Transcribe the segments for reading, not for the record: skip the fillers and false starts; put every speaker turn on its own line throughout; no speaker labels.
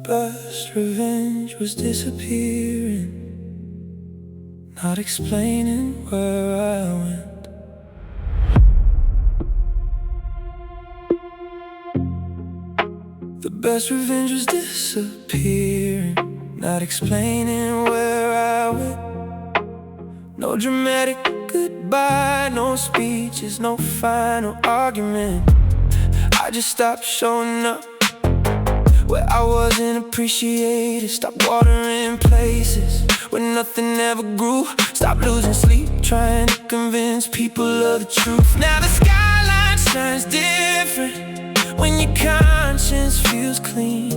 best revenge was disappearing, not explaining where I went. The best revenge was disappearing, not explaining where I went. No dramatic goodbye, no speeches, no final argument. I just stopped showing up where I wasn't appreciated. Stopped watering places where nothing ever grew. Stopped losing sleep trying to convince people of the truth. Now the skyline shines different when your conscience feels clean.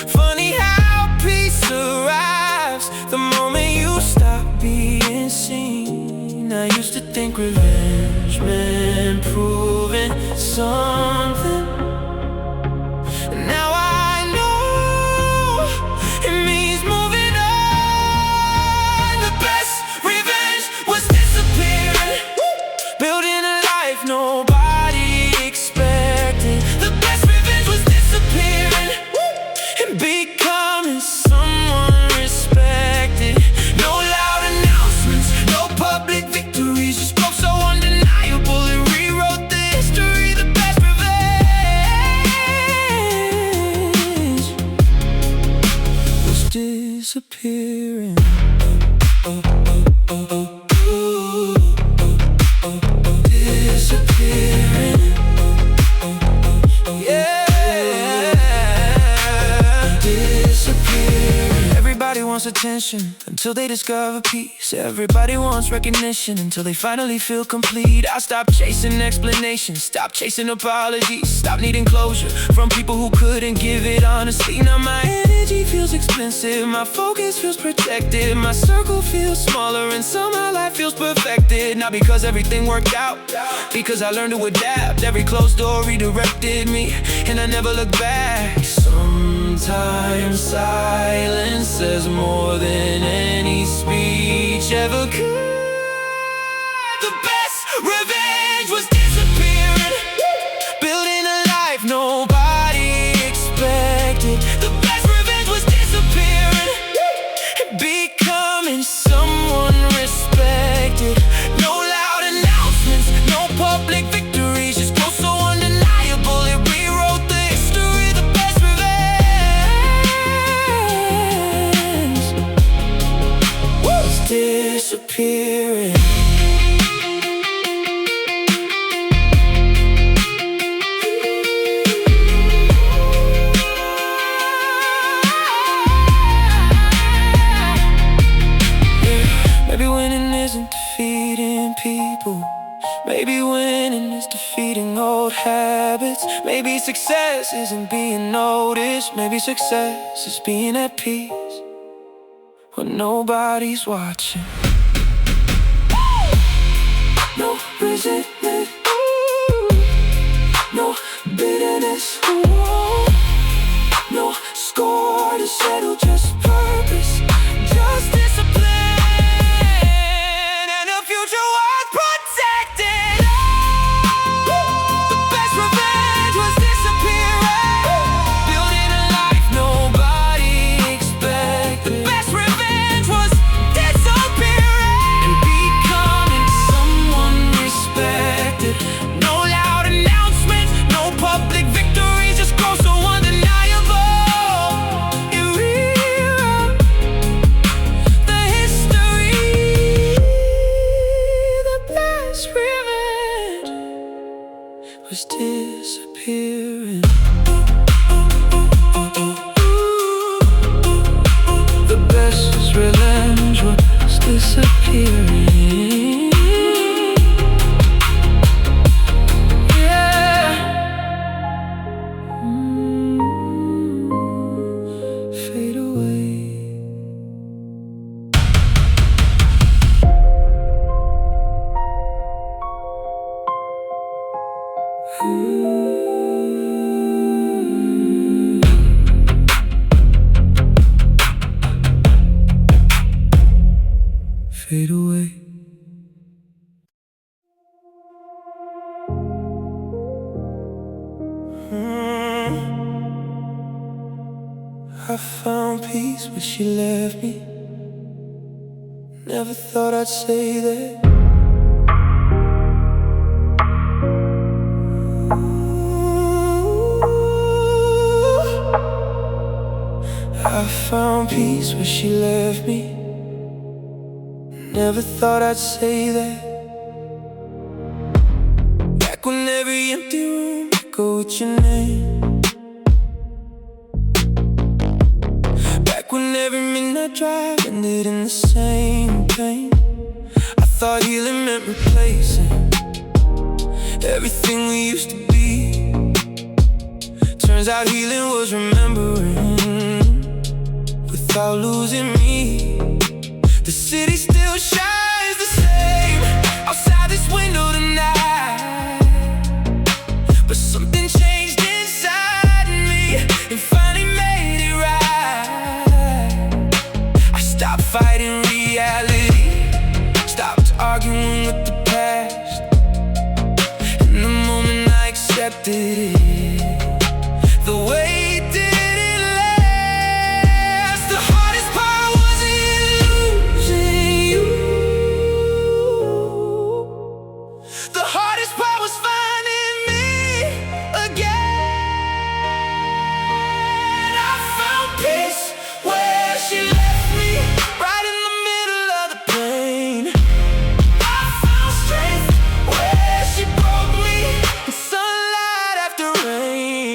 Funny how peace arrives the moment you stop being seen. I used to think revenge meant proving something. Now I know it means moving on. The best revenge was disappearing, building a life nobody expected. The best revenge was disappearing and becoming someone respected. No loud announcements, no public victories, just growth so undeniable it rewrote the history. The best revenge was disappearing. Disappearing. Everybody wants attention until they discover peace. Everybody wants recognition until they finally feel complete. I stopped chasing explanations, stopped chasing apologies, stopped needing closure from people who couldn't give it honestly. Now my energy feels expensive, my focus feels protected, my circle feels smaller, and somehow life feels perfected. Not because everything worked out, because I learned to adapt. Every closed door redirected me, and I never looked back. Sometimes silence says more than any speech ever could. The best revenge was disappearing, building a life nobody expected. The best revenge was disappearing and becoming someone respected. No loud announcements, no public victories, just growth so undeniable it rewrote the history. The best revenge was disappearing. Maybe winning isn't defeating people. Maybe winning is defeating old habits. Maybe success isn't being noticed. Maybe success is being at peace when nobody's watching. No resentment, no bitterness, no score to settle, just purpose, just discipline. Was disappearing. The best revenge was disappearing. Yeah. Fade away. Fade away. I found peace where she left me. Never thought I'd say that. I found peace where she left me. Never thought I'd say that. Back when every empty room echoed with your name. Back when every midnight drive ended in the same pain. I thought healing meant replacing everything we used to be. Turns out healing was remembering without losing me. The city still shines the same outside this window tonight, but something changed inside me and finally made it right. I stopped fighting reality, stopped arguing with the past, and the moment I accepted it, the weight didn't last. The hardest part wasn't losing you. The hardest part was finding me again. I found peace where she left me, right in the middle of the pain. I found strength where she broke me, in sunlight after rain.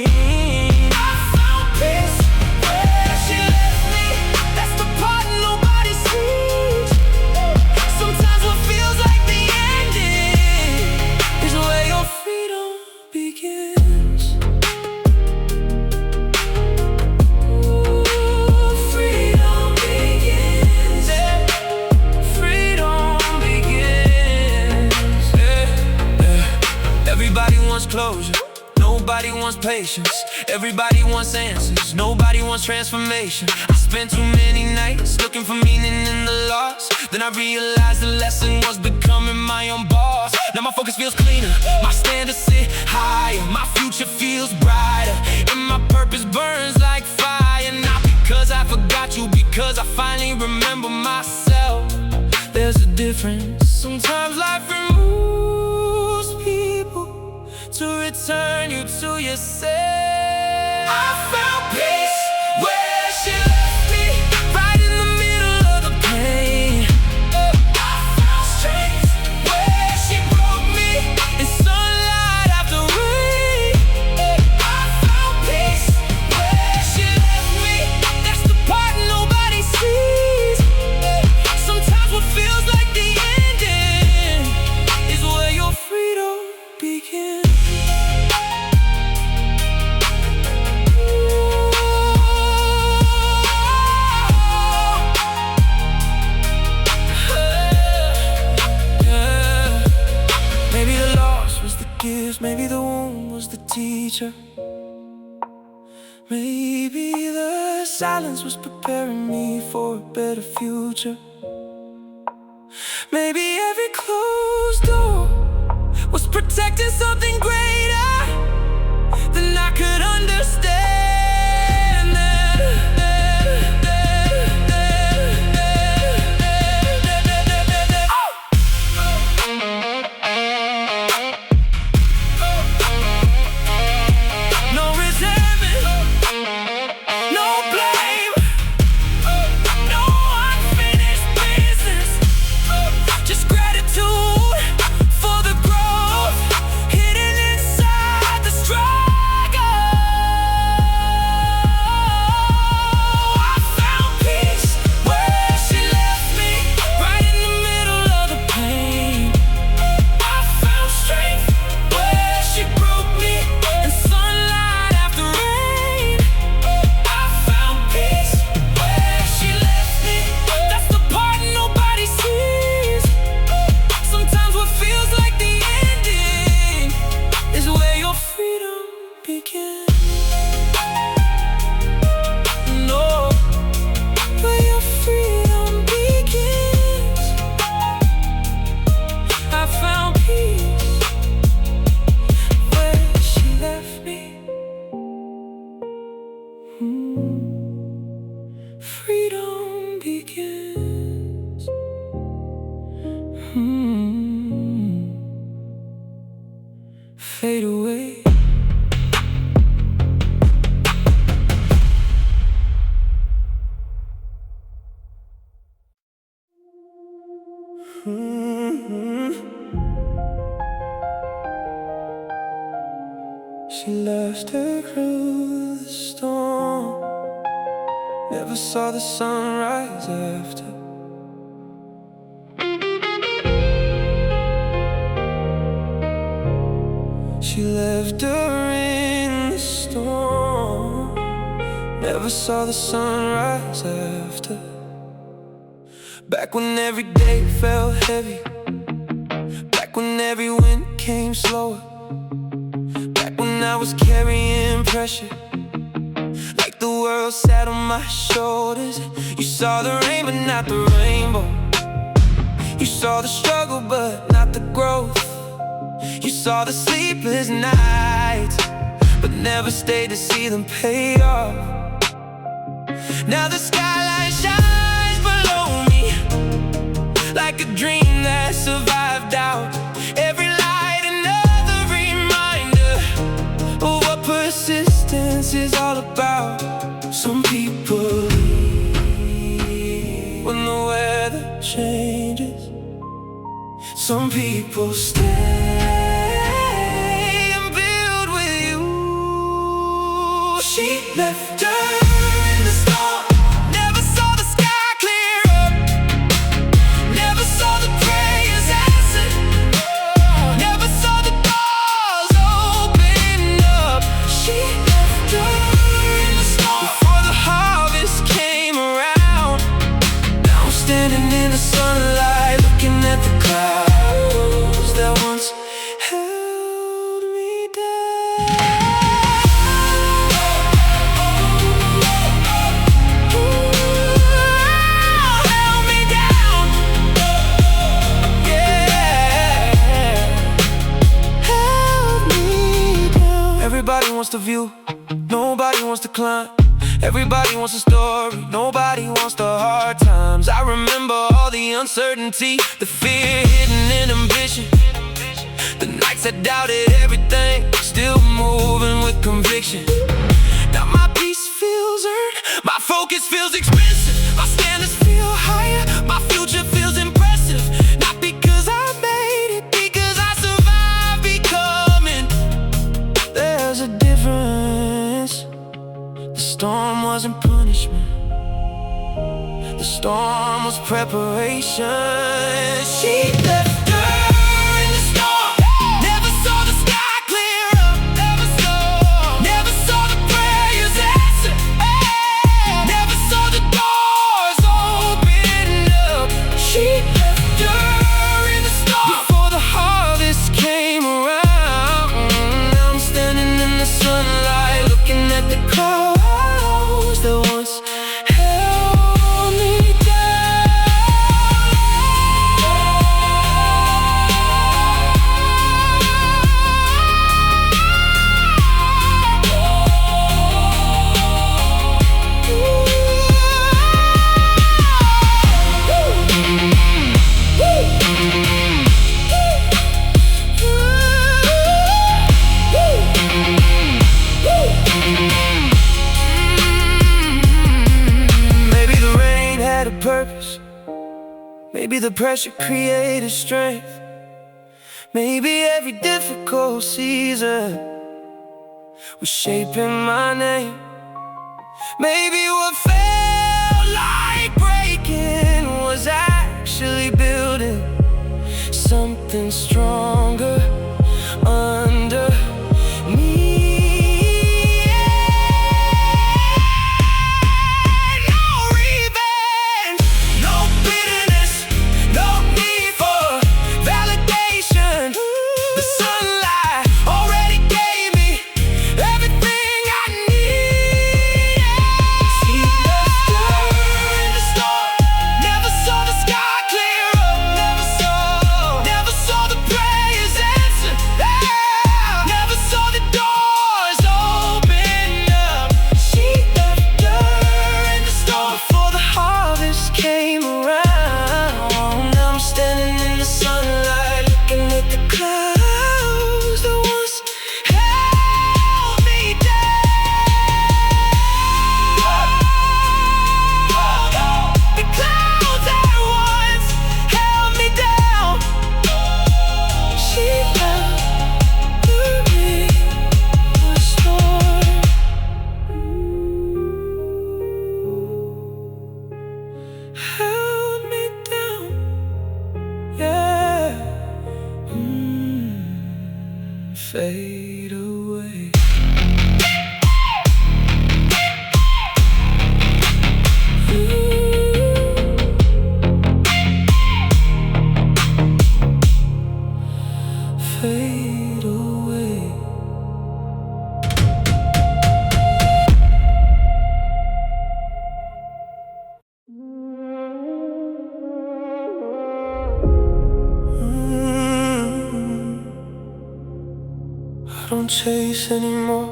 Everybody wants closure, nobody wants patience. Everybody wants answers, nobody wants transformation. I spent too many nights looking for meaning in the loss. Then I realized the lesson was becoming my own boss. Now my focus feels cleaner, my standards sit higher, my future feels brighter, and my purpose burns like fire. Not because I forgot you, because I finally remember myself. There's a difference. Sometimes life removes people to return you to yourself. I found peace where she left me, right in the middle of the pain. I found strength where she broke me, in sunlight after rain. I found peace where she left me, that's the part nobody sees. Sometimes what feels like the ending is where your freedom begins. Maybe the loss was the gift, maybe the wound was the teacher. Maybe the silence was preparing me for a better future. Maybe every closed door was protecting something greater than I could understand. Fade away. She left her through the storm, never saw the sunrise after. She left her in the storm, never saw the sunrise after. Back when every day felt heavy, back when every wind came slower, back when I was carrying pressure, like the world sat on my shoulders. You saw the rain but not the rainbow. You saw the struggle but not the growth. You saw the sleepless nights but never stayed to see them pay off. Now the skyline shines below me like a dream that survived doubt. Every light another reminder of what persistence is all about. Some people leave when the weather changes. Some people stay and build with you. She left her in the storm, never saw the sky clear up, never saw the prayers answered, never saw the doors open up. She left her in the storm before the harvest came around. Now I'm standing in the sunlight looking at the clouds that once held me down. Held me down. Yeah, held me down. Everybody wants the view, nobody wants to climb. Everybody wants a story, nobody wants the hard times. I remember all the uncertainty, the fear hidden in ambition, the nights I doubted everything, still moving with conviction. Now my peace feels earned, my focus feels expensive, my standards feel higher, my future feels impressive. Not because I made it, because I survived becoming. There's a difference. The storm wasn't punishment, the storm was preparation. She left her in the storm, never saw the sky clear up, never saw the prayers answered, never saw the doors open up. She left her in the storm before the harvest came around. Now I'm standing in the sunlight looking at the clouds that once held me purpose. Maybe the pressure created strength. Maybe every difficult season was shaping my name. Maybe what felt like breaking was actually building something stronger under me. Never saw the prayers fade away. Fade away. I don't chase anymore.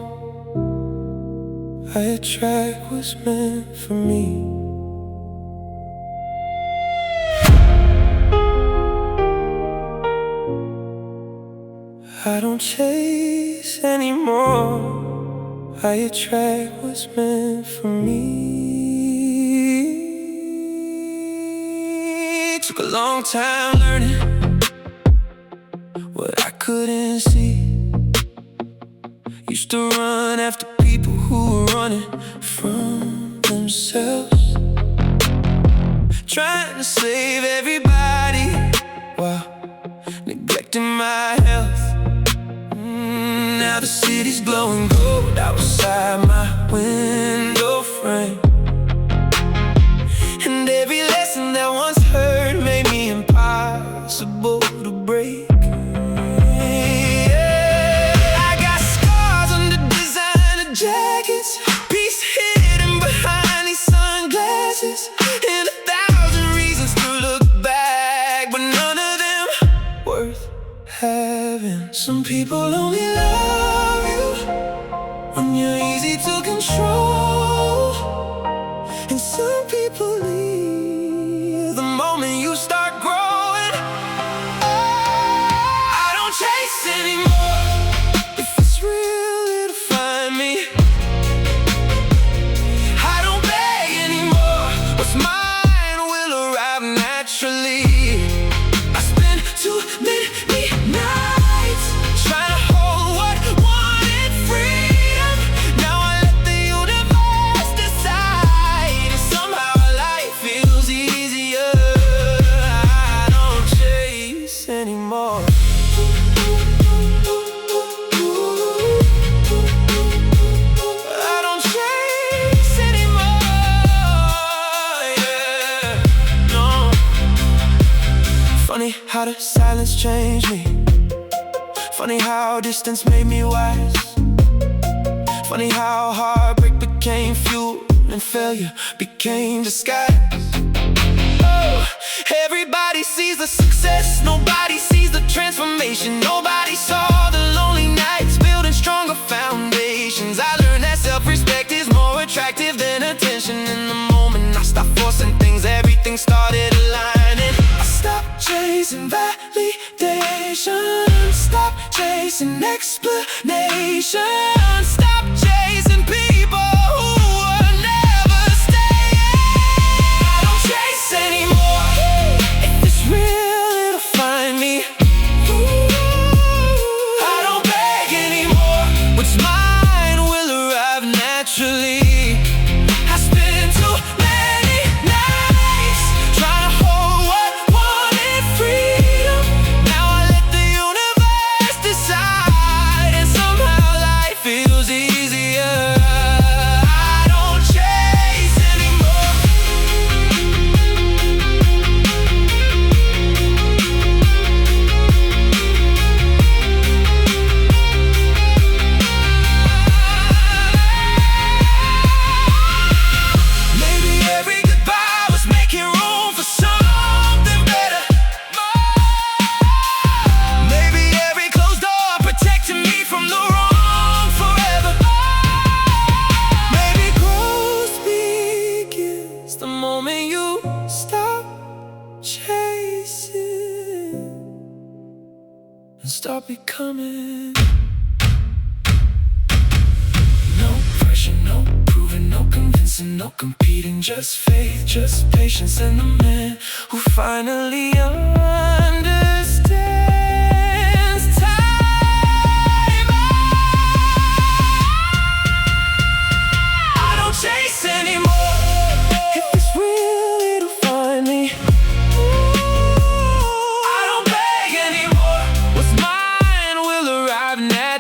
I attract what's meant for me. I don't chase anymore. I attract what's meant for me. Took a long time learning what I couldn't see. Used to run after people who were running from themselves, trying to save everybody while neglecting my health. Now the city's glowing gold outside my window frame, and every lesson that once heard made me impossible to break. I got scars under designer jackets, peace hidden behind these sunglasses, and 1,000 reasons to look back, but none of them worth having. Some people only love you when you're easy to control, and some people leave the moment you start growing. I don't chase anymore. If it's real, it'll find me. I don't beg anymore. What's mine will arrive naturally. I spend too many nights trying to hold what wanted freedom. Now I let the universe decide, and somehow life feels easier. I don't chase anymore. I don't chase anymore, yeah, no. Funny how the silence changed me. Funny how distance made me wise. Funny how heartbreak became fuel and failure became disguise. Oh, everybody sees the success, nobody sees the transformation. Nobody saw the lonely nights building stronger foundations. I learned that self-respect is more attractive than attention. In the moment I stopped forcing things, everything started aligning. I stopped chasing validation, stop chasing explanation, stop chasing people who will never stay. I don't chase anymore. If it's real, it'll find me. I don't beg anymore. What's mine will arrive naturally. I spend too many nights trying to hold what wanted freedom. Now I let the universe decide, and somehow life feels easier. I don't chase anymore. Maybe every goodbye was making room for something better. Maybe every closed door protecting me from the wrong forever. Maybe growth begins the moment you stop chasing and start becoming. No pressure, no proving, no convincing, no competing. Just faith, just patience, and the man who finally understands time. I don't chase anymore. If it's real, it'll find me. I don't beg anymore. What's mine will arrive naturally.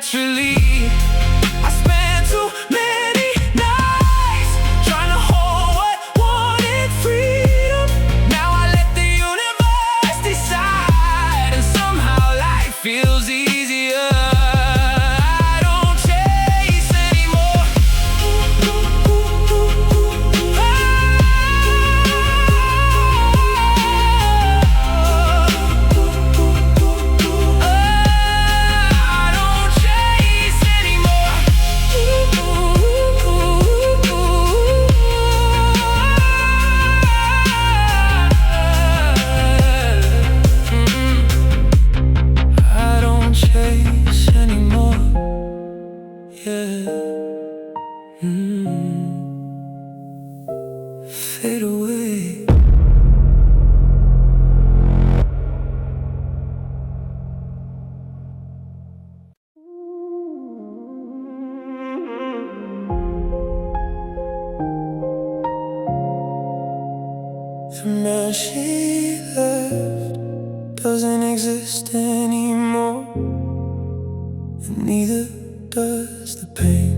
man she left doesn't exist anymore, and neither does the pain.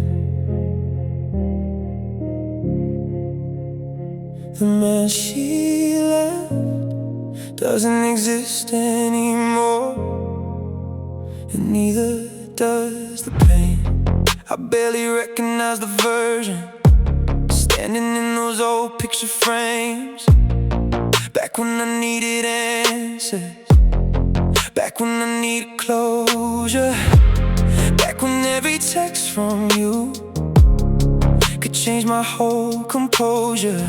The man she left doesn't exist anymore, and neither does the pain. I barely recognize the version standing in those old picture frames. Back when I needed answers, back when I needed closure, back when every text from you could change my whole composure.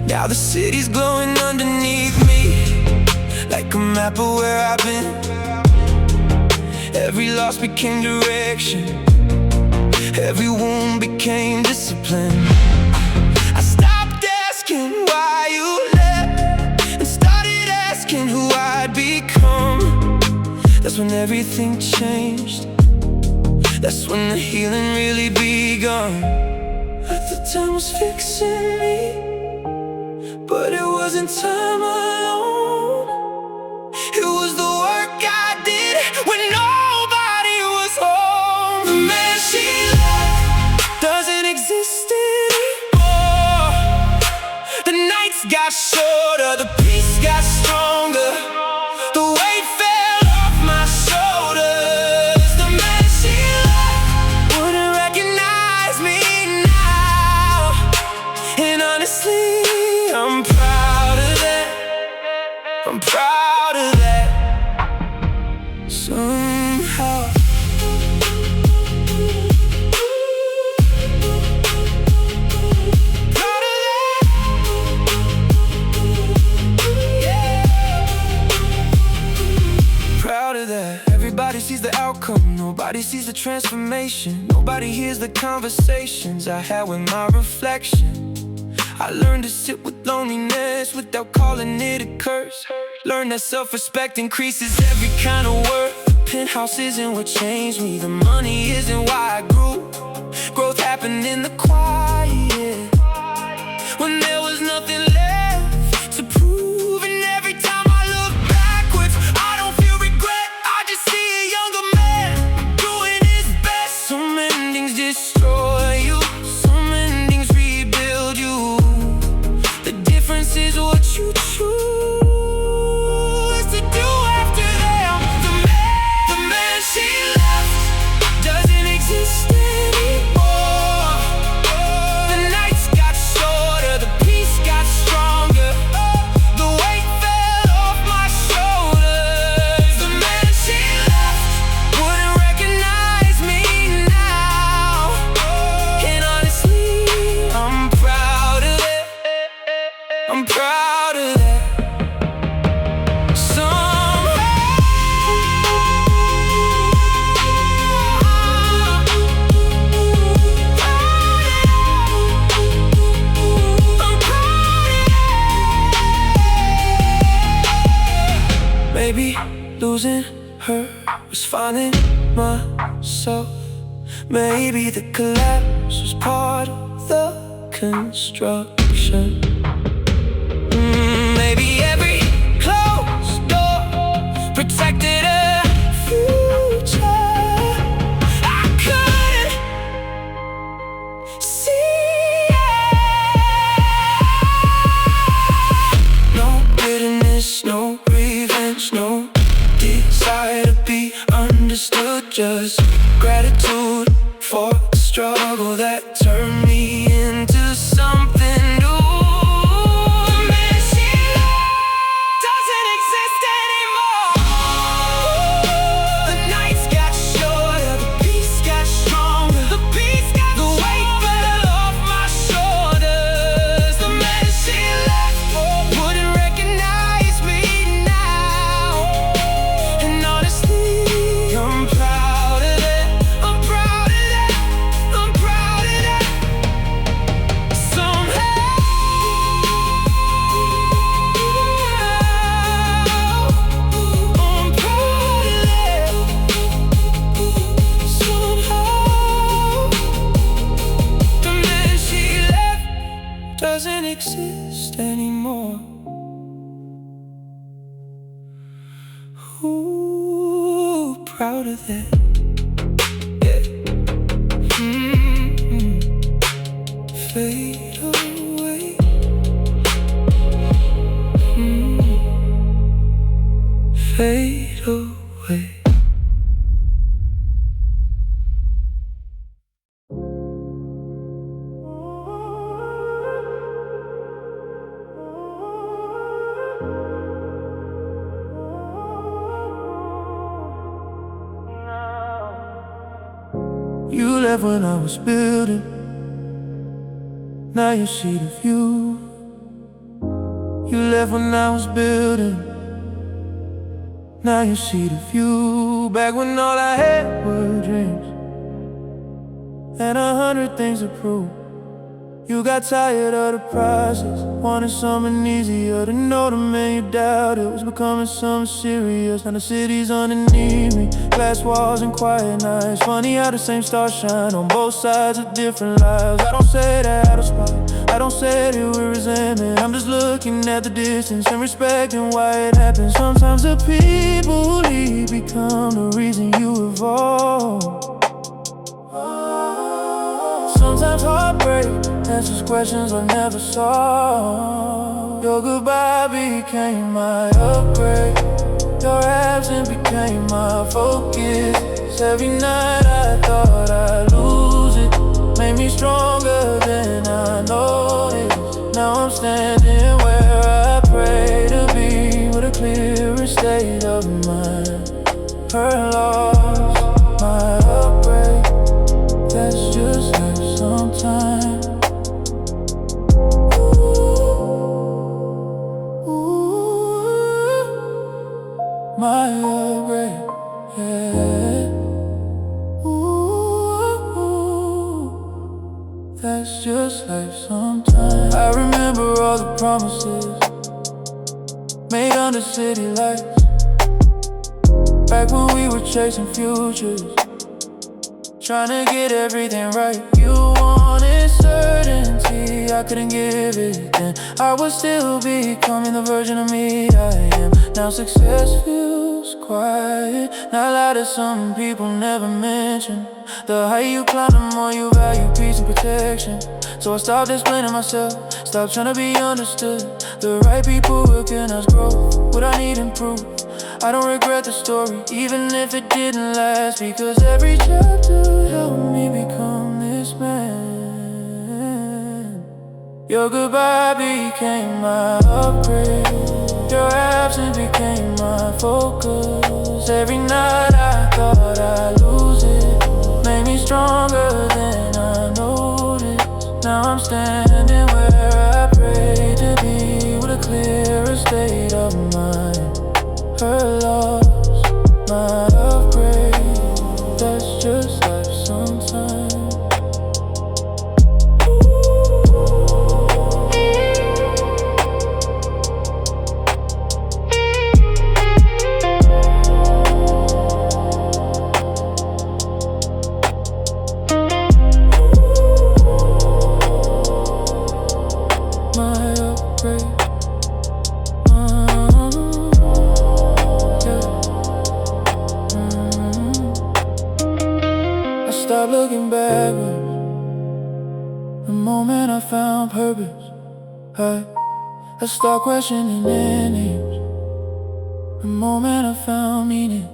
Now the city's glowing underneath me, like a map of where I've been. Every loss became direction, every wound became discipline. I stopped asking why you left and started asking who I'd become. That's when everything changed, that's when the healing really begun. The time was fixing me, but it wasn't time alone. It was the work I did when nobody was home. The man she left doesn't exist anymore. The nights got shorter, the peace got stronger, the weight fell off my shoulders. The man she left wouldn't recognize me now, and honestly I'm proud of that. I'm proud of that. Somehow proud of that. Yeah. Proud of that. Everybody sees the outcome, nobody sees the transformation. Nobody hears the conversations I had with my reflection. I learned to sit with loneliness without calling it a curse. Learn that self-respect increases every kind of worth. The penthouse isn't what changed me, the money isn't why I grew. Growth happened in the quiet, when there was nothing left to prove. And every time I look backwards, I don't feel regret, I just see a younger man doing his best. Some endings destroy you, some endings rebuild you. The difference is what you choose to do after them. The man she left doesn't exist anymore. The nights got shorter, the peace got stronger, the weight fell off my shoulders. The man she left wouldn't recognize me now, and honestly I'm proud of it. I'm proud of that. Maybe losing her was finding myself. Maybe the collapse was part of the construction. Maybe every closed door protected a future I couldn't see. No bitterness, no revenge, no desire to be understood, just gratitude for the struggle that turned me into something new. The man she left doesn't exist anymore. The nights got shorter, the peace got stronger, the weight fell off my shoulders. The man she left wouldn't recognize me now, and honestly I'm proud of that. I'm proud of that. I'm proud of that. proud of that. Yeah. Fade away. Fade away. You left when I was building. Now you see the view. You left when I was building. Now you see the view. Back when all I had were dreams and 100 things to prove. You got tired of the process, wanted something easier. To know the man you doubted was becoming something serious. Now the city's underneath me, glass walls and quiet nights. Funny how the same stars shine on both sides of different lives. I don't say that out of spite, I don't say that with resentment. I'm just looking at the distance and respecting why it happens. Sometimes the people who leave become the reason you evolve. Sometimes heartbreak answers questions I never saw. Your goodbye became my upgrade. Your absence became my focus. Every night I thought I'd lose it. Made me stronger than I noticed. Now I'm standing where I pray to be, with a clearer state of mind. Her loss, my upgrade. That's just life sometimes. My upgrade, yeah. That's just life sometimes. I remember all the promises made under city lights, back when we were chasing futures, trying to get everything right. You wanted certainty, I couldn't give it then. I was still becoming the version of me I am. Now success feels quiet, not loud as some people never mention. The higher you climb, the more you value peace and protection. So I stopped explaining myself, stopped trying to be understood. The right people recognize growth, what I need improve. I don't regret the story, even if it didn't last, because every chapter helped me become this man. Your goodbye became my upgrade. Your absence became my focus. Every night I thought I'd lose it. Made me stronger than I noticed. Now I'm standing where I prayed to be, with a clearer state of mind. Her loss, my upgrade. That's just life sometimes. My upgrade. Stop looking backwards. The moment I found purpose, I stopped questioning names. The moment I found meaning,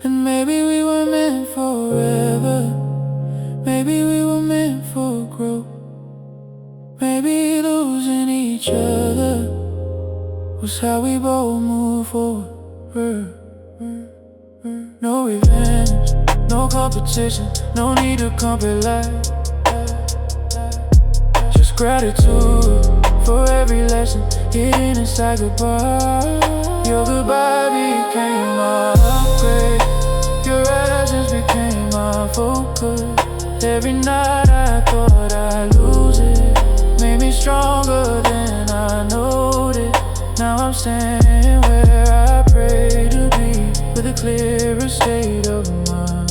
and maybe we were meant forever. Maybe we were meant for growth. Maybe losing each other was how we both move forward. No revenge, no competition, no need to compare life. Just gratitude for every lesson hidden inside goodbye. Your goodbye became my upgrade. Your absence became my focus. Every night I thought I'd lose it. Made me stronger than I noticed. Now I'm standing where I pray to be, with a clearer state of mind.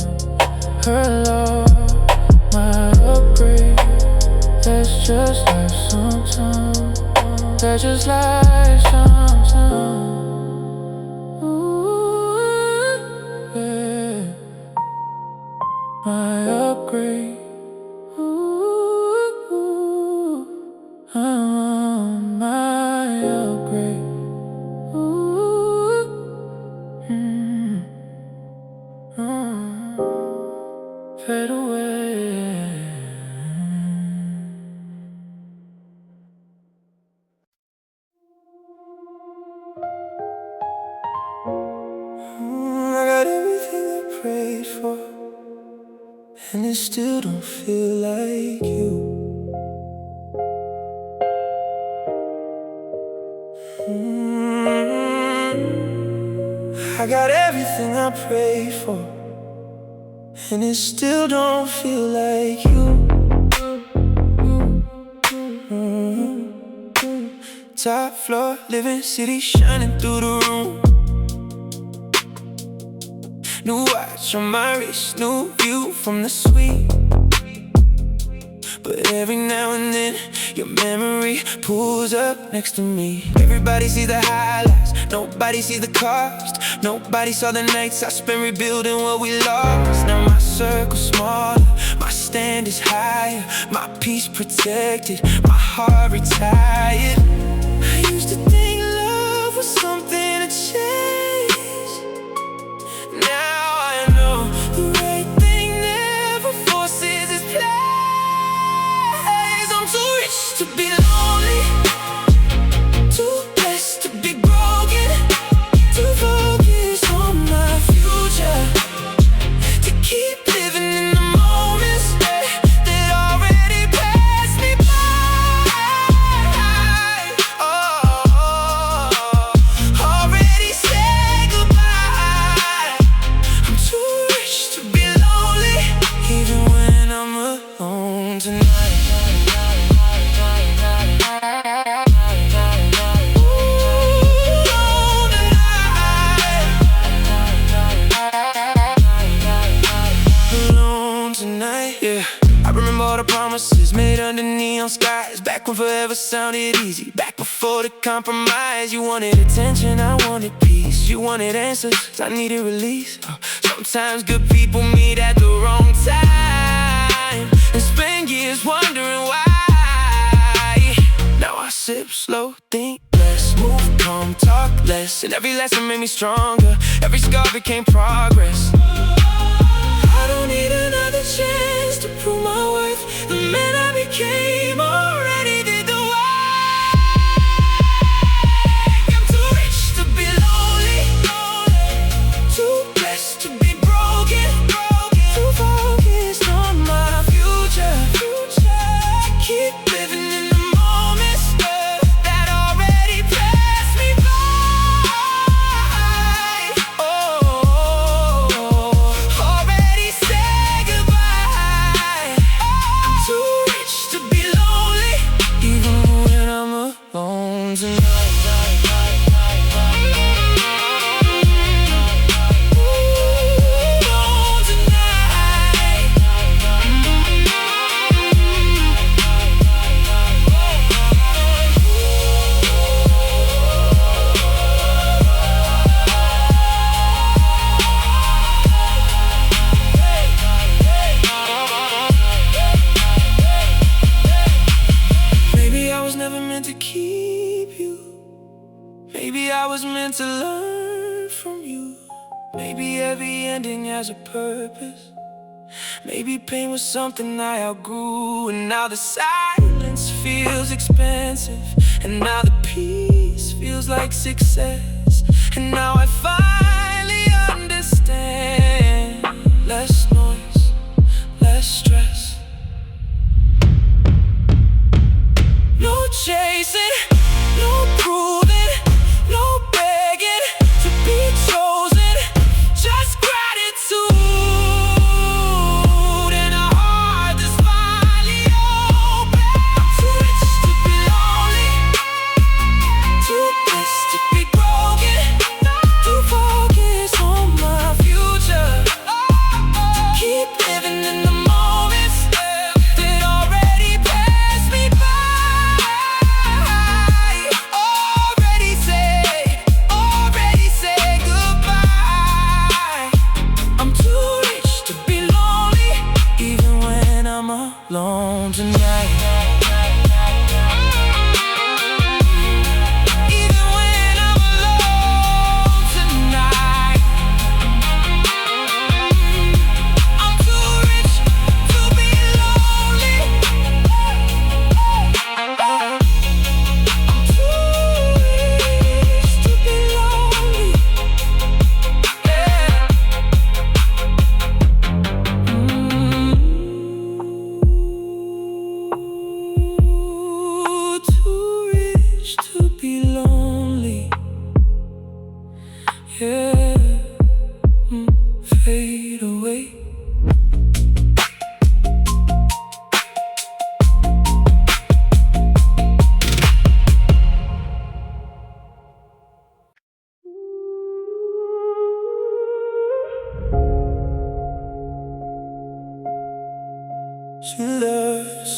Her love, my upgrade. That's just life sometimes. That's just life sometimes. Ooh, yeah. my upgrade. Ooh, my upgrade. Ooh, fade away. I got everything I prayed for, and it still don't feel like you. I got everything I prayed for, and it still don't feel like you. Top floor, living city, shining through the room. New watch on my wrist, new view from the suite. But every now and then, your memory pulls up next to me. Everybody sees the highlights, nobody sees the cost. Nobody saw the nights I spent rebuilding what we lost. Now my circle's smaller, my stand is higher, my peace protected, my heart retired. I used to think love was something to chase. Now I know the right thing never forces its place. I'm too rich to be lonely, too blessed to be broken, too focused on my future, to keep living in the moments that already passed me by. Already said goodbye. I'm too rich to be lonely, even when I'm alone tonight. Yeah, I remember all the promises made under neon skies, back when forever sounded easy, back before the compromise. You wanted attention, I wanted peace. You wanted answers, I needed release. Sometimes good people meet at the wrong time and spend years wondering why. Now I sip slow, think less, move calm, talk less, and every lesson made me stronger. Every scar became progress. I don't need another chance to prove my worth. The man I became already did the work. I'm too rich to be lonely, too blessed to be broken, too focused on my future, to keep living in the moments that already passed me by. Maybe I was meant to learn from you. Maybe every ending has a purpose. Maybe pain was something I outgrew, and now the silence feels expensive, and now the peace feels like success. And now I finally understand. Less noise, less stress. No chasing, no proving, no begging to be chosen. Just gratitude and a heart that's finally open. I'm too rich to be lonely, too blessed to be broken, too far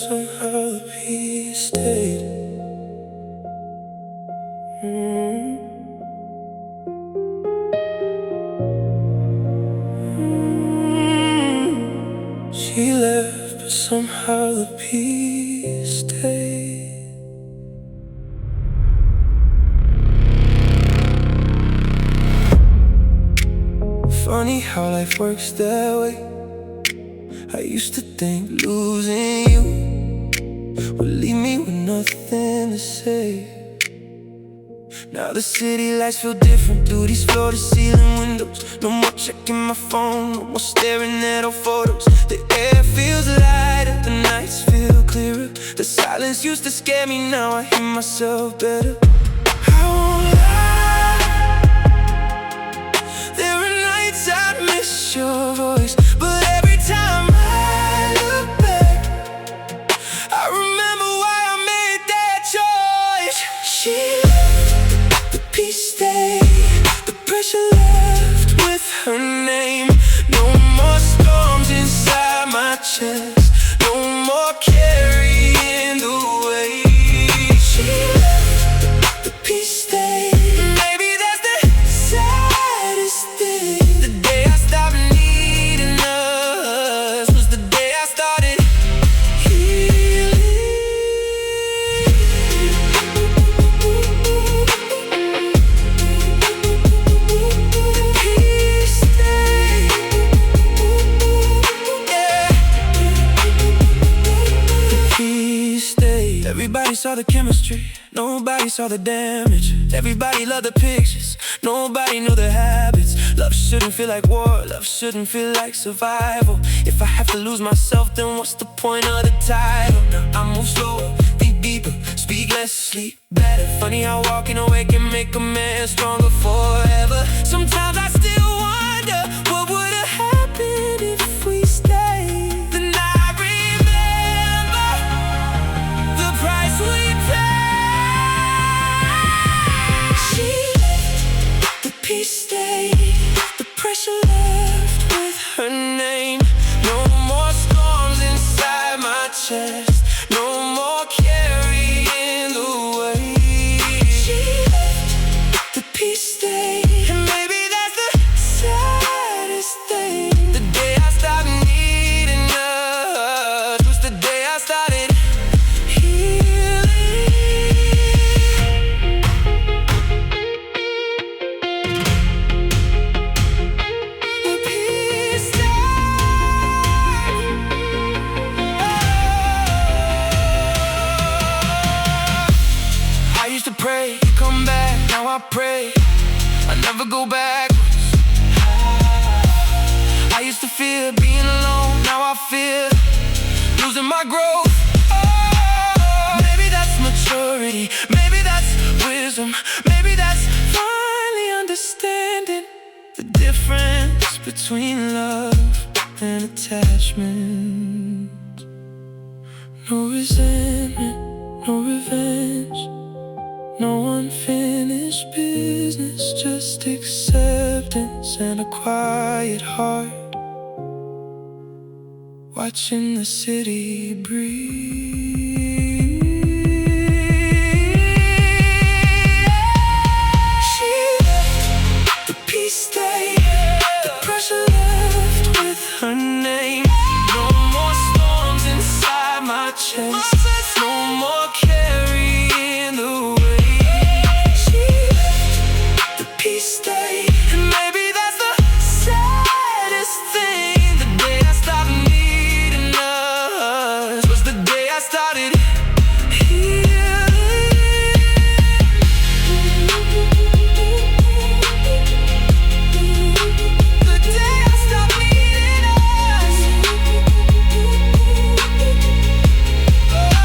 somehow the peace stayed. She left, but somehow the peace stayed. Funny how life works that way. I used to think losing you would leave me with nothing to say. Now the city lights feel different through these floor-to-ceiling windows. No more checking my phone, no more staring at old photos. The air feels lighter, the nights feel clearer. The silence used to scare me, now I hear myself better. I won't lie, there are nights I miss your voice, but every time I look back, I remember why I made that choice. She left, the peace stayed, the pressure left with her name. No more storms inside my chest, no more carrying the weight. She left, the peace stayed. Maybe that's the saddest thing. The day I stopped needing us was the day I started healing. Peace stayed, yeah. Peace stayed. Everybody saw the chemistry, nobody saw the damage. Everybody loved the pictures, nobody knew the habits. Love shouldn't feel like war, love shouldn't feel like survival. If I have to lose myself, then what's the point of the title? Now I move slower, think deeper, speak less, sleep better. Funny how walking away can make a man stronger forever. Sometimes I still wonder what would have happened if we stayed. Then I remember the price we paid. She left, the peace stayed, the pressure left with her name. No more storms inside my chest, no more carrying the weight. She left, the peace stayed. And maybe that's the saddest thing. The day I stopped needing us was the day I started healing. The peace stayed. I used to pray, come back, now I pray I never go backwards. I used to fear being alone, now I fear losing my growth. Oh, maybe that's maturity, maybe that's wisdom, maybe that's finally understanding the difference between love and attachment. No resentment, no revenge, no unfinished business, just acceptance and a quiet heart, watching the city breathe. She left, the peace stayed, the pressure left with her name. No more storms inside my chest, no more carrying the weight. She left, the peace stayed. And maybe that's the saddest thing. The day I stopped needing us was the day I started healing. The day I stopped needing us. Oh.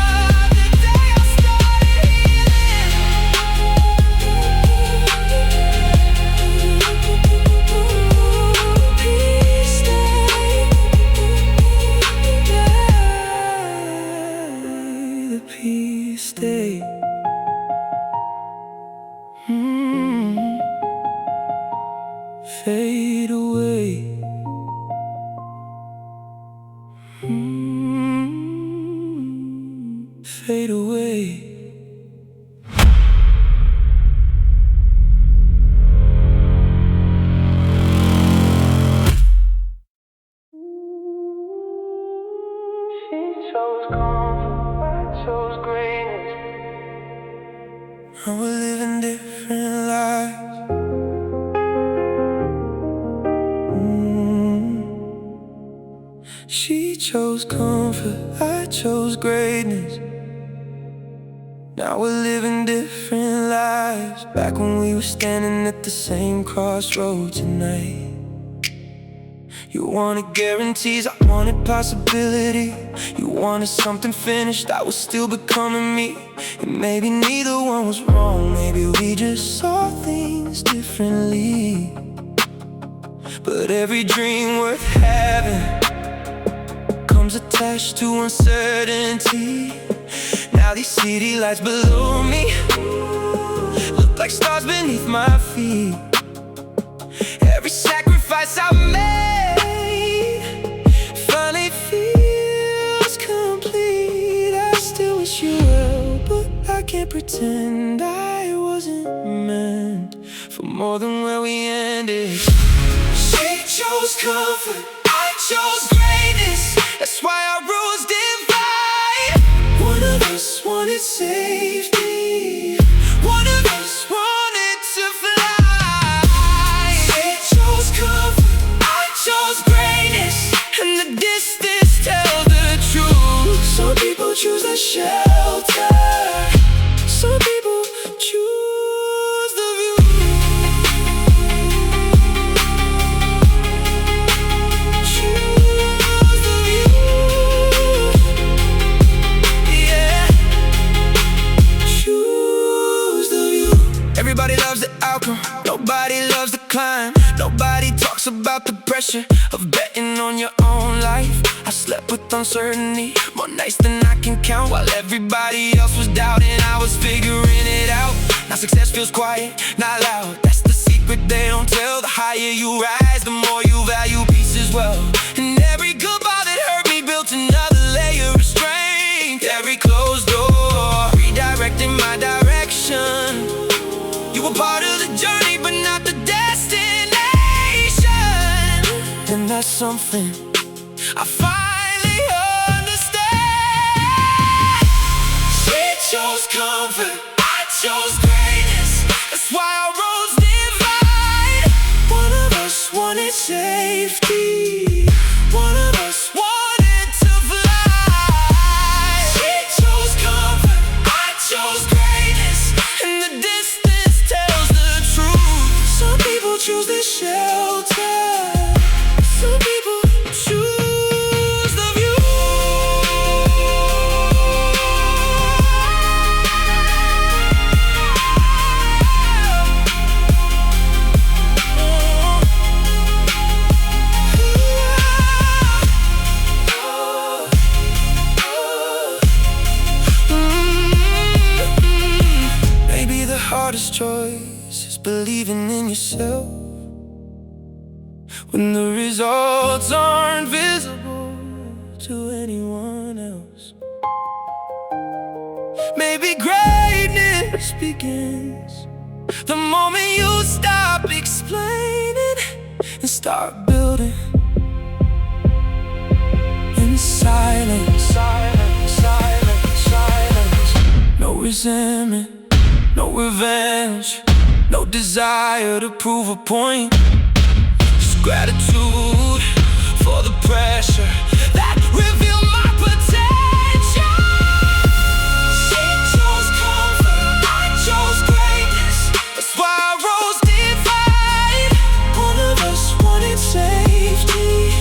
She chose comfort, I chose greatness. Now we're living different lives. Back when we were standing at the same crossroads tonight. You wanted guarantees, I wanted possibility. You wanted something finished, I was still becoming me. And maybe neither one was wrong, maybe we just saw things differently. But every dream worth having comes attached to uncertainty. Now these city lights below me look like stars beneath my feet. Every sacrifice I made finally feels complete. I still wish you well, but I can't pretend I wasn't meant for more than where we ended. She chose comfort, I chose greatness. That's why our roads divide. One of us wanted safety, one of us wanted to fly. She chose comfort, I chose greatness, and the distance tells the truth. Some people choose the shelter, some people choose the view. Everybody loves the outcome, nobody loves the climb. Nobody talks about the pressure of betting on your own life. I slept with uncertainty more nights than I can count. While everybody else was doubting, I was figuring it out. Now success feels quiet, not loud. That's the secret they don't tell. The higher you rise, the more you value peace as well. And every goodbye that hurt me built another layer of strength. Every closed door redirecting my direction. You were part of the journey, but not the destination. And that's something I finally understand. She chose comfort, I chose greatness. That's why our roads divide. One of us wanted safety, one of us wanted to fly. She chose comfort, I chose greatness, and the distance tells the truth. Some people choose the shelter, some people choose the view. Maybe the hardest choice is believing in yourself when the results aren't visible to anyone else. Maybe greatness begins the moment you stop explaining and start building in silence, silence, silence, silence. No resentment, no revenge, no desire to prove a point. Just gratitude for the pressure that revealed my potential. She chose comfort, I chose greatness. That's why our roads divide. One of us wanted safety,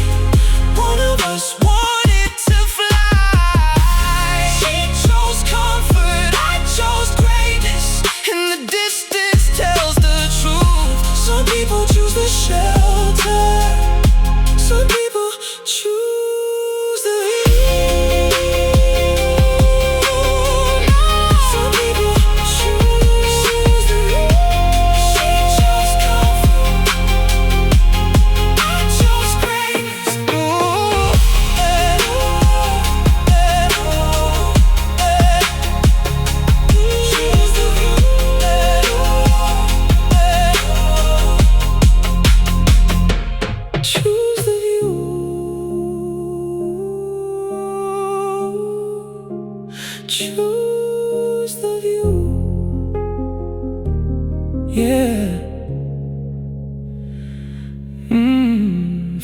one of us wanted to fly. She chose comfort, I chose greatness, and the distance tells the truth. Some people choose the shelter,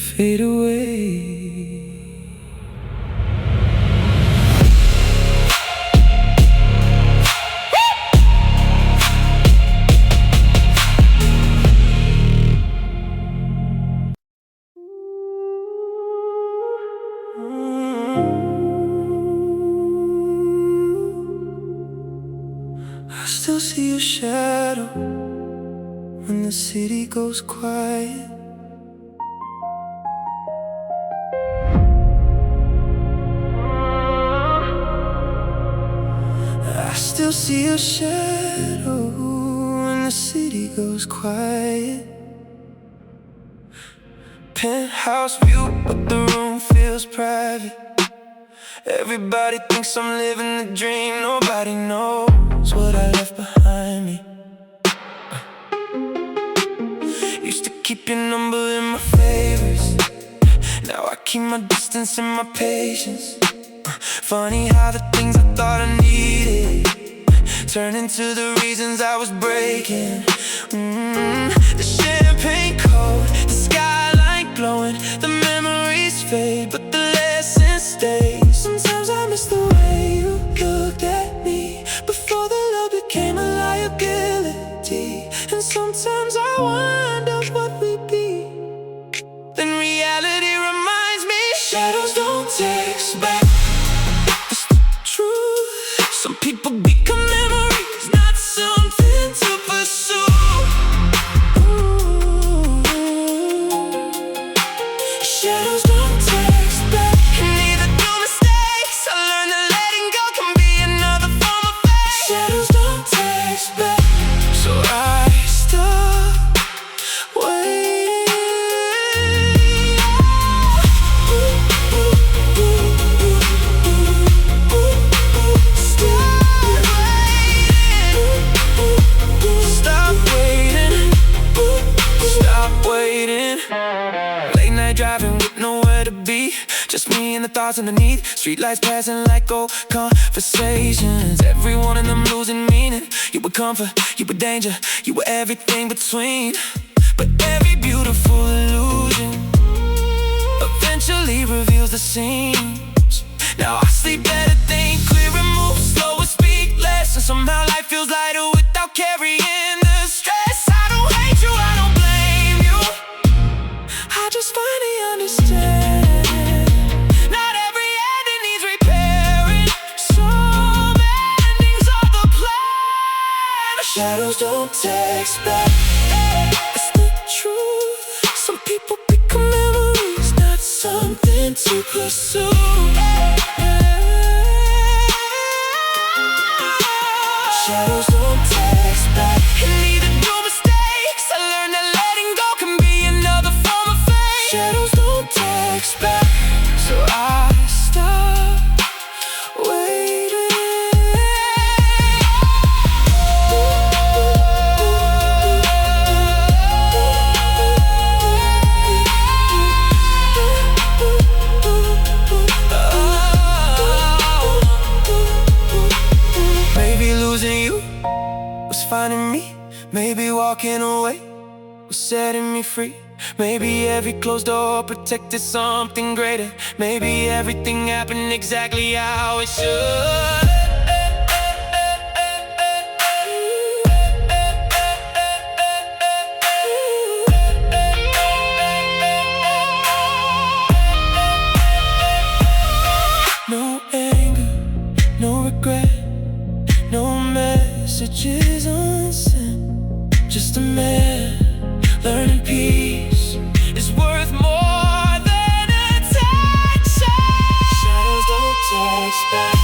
fade away. I still see your shadow when the city goes quiet. I still see your shadow when the city goes quiet. Penthouse view, but the room feels private. Everybody thinks I'm living the dream. Nobody knows what I left behind me. Used to keep your number in my favorites. Now I keep my distance and my patience. Funny how the things I thought I needed turn into the reasons I was breaking. The champagne cold, the skyline glowing, the memories fade, but the lessons stay. Sometimes I miss the way you looked at me before the love became a liability. And sometimes I wonder what we'd be. Then reality reminds me, shadows don't text back. That's the truth. Some people become memories, not something to pursue. Shadows don't text back, and neither do mistakes. I learned that letting go can be another form of fate. Shadows don't text back, so I stop waiting. Stop waiting. Stop waiting. Late night driving with nowhere to be, just me and the thoughts underneath. Streetlights passing like old conversations. Every one of them losing meaning. You were comfort, you were danger, you were everything between. But every beautiful illusion eventually reveals the seams. Now I sleep better, think clear and move slower, speak less, and somehow life feels lighter without carrying the stress. I don't hate you, I don't blame you, I just finally understand. Not every ending needs repairing. Some endings are the plan. Shadows don't text back. It's the truth. Some people become memories, not something to pursue. Shadows don't text back, and neither do mistakes. I learned that letting go can be another form of fate. Shadows don't text back, so I stop waiting. Maybe losing you was finding me. Maybe walking away was setting me free. Maybe every closed door protected something greater. Maybe everything happened exactly how it should. No anger, no regret, no messages unsent. Just a man learning peace is worth more than attention. Shadows don't text back.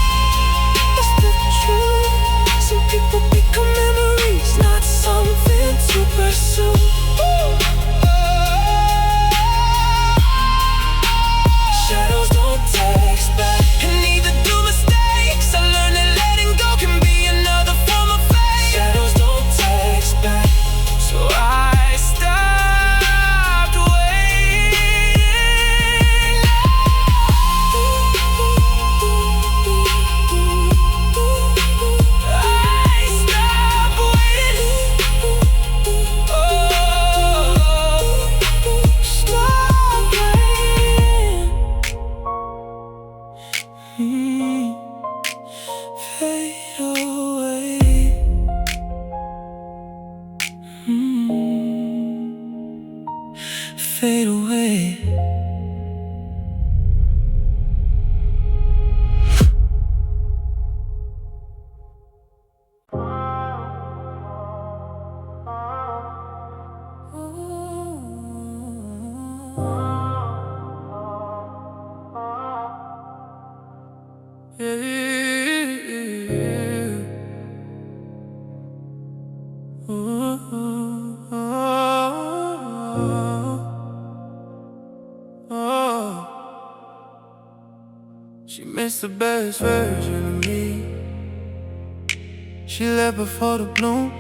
She missed the best version of me. She left before the bloom,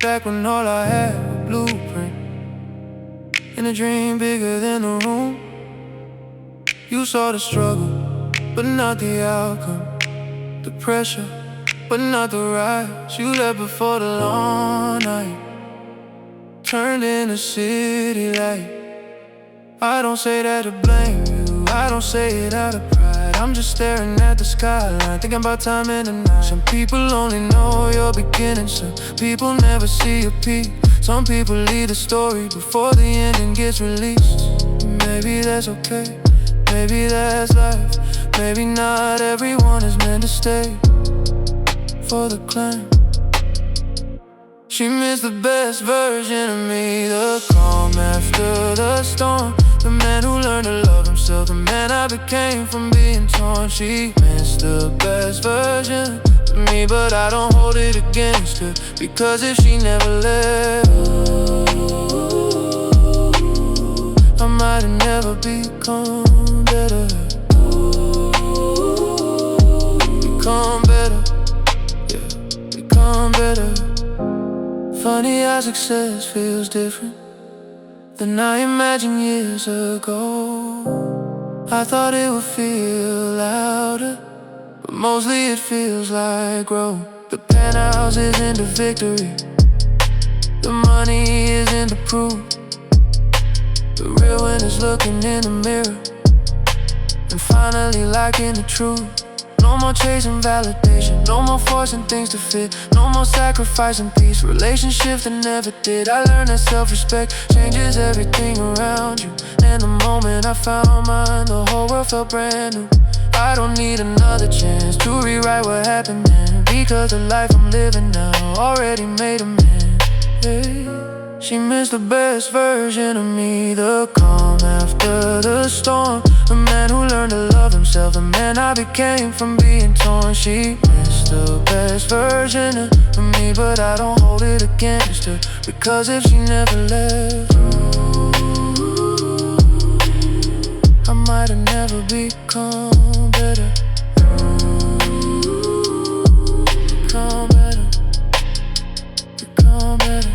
back when all I had was a blueprint and a dream bigger than the room. You saw the struggle, but not the outcome, the pressure, but not the rise. You left before the long night turned into city light. I don't say that to blame you, I don't say it out of pride. I'm just staring at the skyline, thinking about time in the night. Some people only know your beginning, some people never see your peak. Some people leave the story before the ending gets released. Maybe that's okay, maybe that's life. Maybe not everyone is meant to stay for the climb. She missed the best version of me, the calm after the storm, the man who learned to love himself, the man I became from being torn. She missed the best version of me, but I don't hold it against her, because if she never left, I might have never become better. Become better, yeah, become better. Funny how success feels different than I imagined years ago. I thought it would feel louder, but mostly it feels like growth. The penthouse isn't the victory, the money isn't the proof. The real winners looking in the mirror and finally liking the truth. No more chasing validation, no more forcing things to fit, no more sacrificing peace, relationships that never did. I learned that self-respect changes everything around you, and the moment I found mine, the whole world felt brand new. I don't need another chance to rewrite what happened then, because the life I'm living now already made a man. Hey. She missed the best version of me, the calm after the storm, the man who learned to love himself, the man I became from being torn. She missed the best version of me, but I don't hold it against her, because if she never left, I might have never become better. Become better, become better.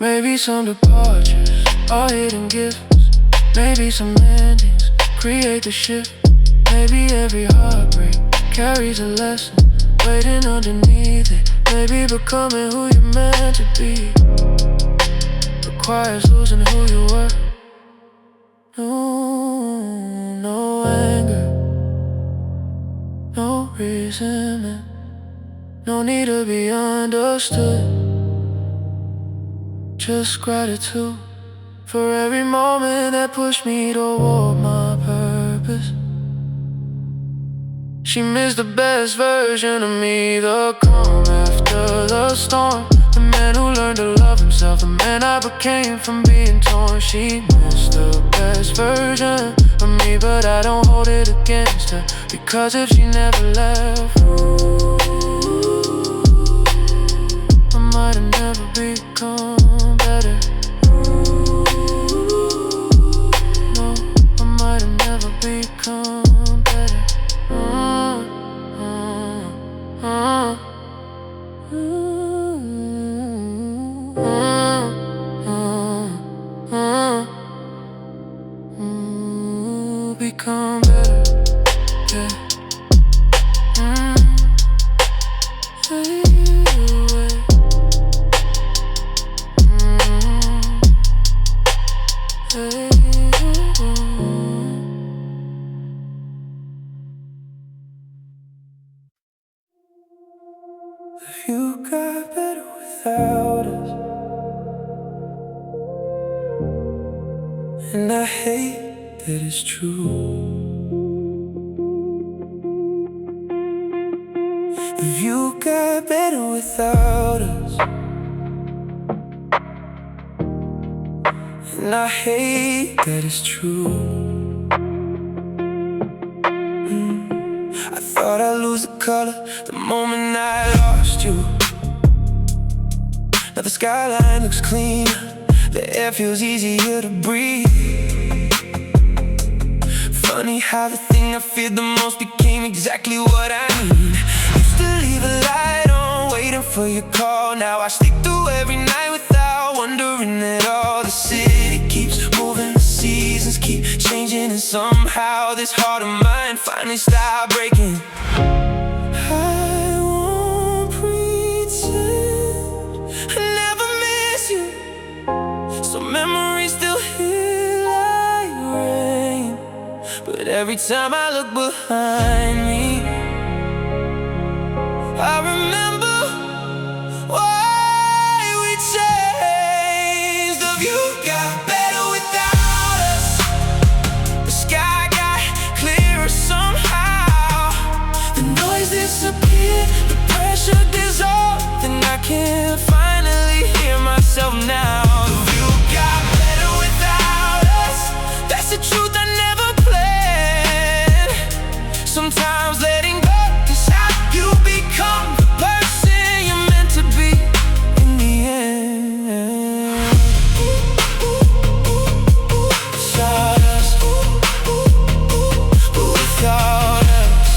Maybe some departures are hidden gifts, maybe some endings create the shift. Maybe every heartbreak carries a lesson waiting underneath it. Maybe becoming who you're meant to be requires losing who you were. No anger, no resentment, no need to be understood. Just gratitude for every moment that pushed me toward my purpose. She missed the best version of me, the calm after the storm, the man who learned to love himself, the man I became from being torn. She missed the best version of me, but I don't hold it against her, because if she never left, I might have never become better. No, I might have never become better. Become better, yeah. The view got better without us, and I hate that it's true. The view got better without us, and I hate that it's true. I thought I'd lose the color the moment I lost you. Now the skyline looks clean, the air feels easier to breathe. Funny how the thing I feared the most became exactly what I need. Used to leave a light on, waiting for your call. Now I sleep through every night without wondering at all. The city keeps moving, the seasons keep changing, and somehow this heart of mine finally stopped breaking. I won't pretend I never miss you, so memories still hit like rain. But every time I look behind me, I remember why we changed. The view got better without us, the sky got clearer somehow. The noise disappeared, the pressure dissolved, and I can finally hear myself now. The view got better without us, that's the truth I never planned. Sometimes letting go is how you become the person you're meant to be in the end. Without us, without us,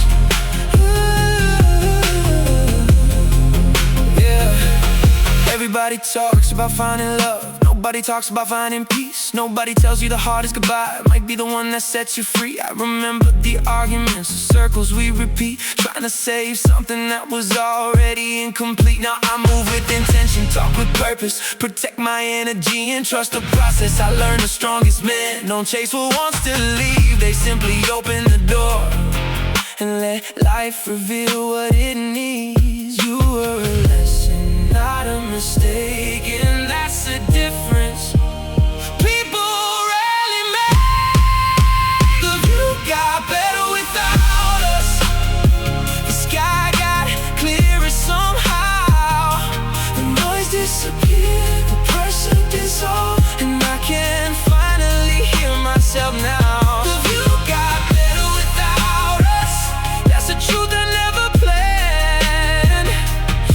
yeah. Everybody talks about finding love, nobody talks about finding peace. Nobody tells you the hardest goodbye might be the one that sets you free. I remember the arguments, the circles we repeat, trying to save something that was already incomplete. Now I move with intention, talk with purpose, protect my energy and trust the process. I learned the strongest men don't chase what wants to leave, they simply open the door and let life reveal what it needs. You were a lesson, not a mistake, and that's the difference. People rarely make. The view got better without us, the sky got clearer somehow. The noise disappeared, the pressure dissolved, and I can finally hear myself now. The view got better without us, that's the truth I never planned.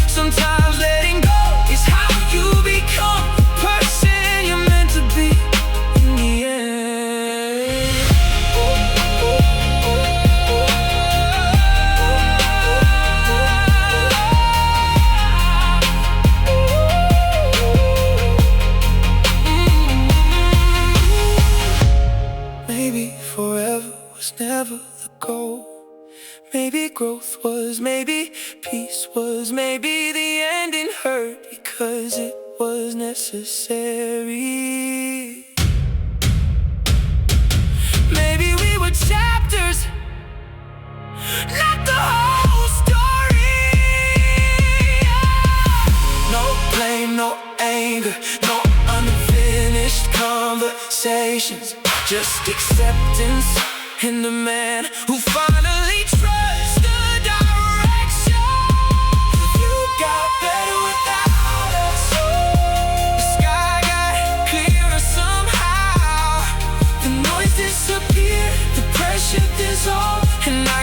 Sometimes letting go is how you become the person you're meant to be in the end. Maybe forever was never the goal. Maybe growth was, maybe peace was, maybe the ending hurt because it was necessary. Maybe we were chapters, not the whole story. No blame, no anger, no unfinished conversations, just acceptance and a man who finally trusts the direction. The view got better without us, the sky got clearer somehow. The noise disappeared, the pressure dissolved, and I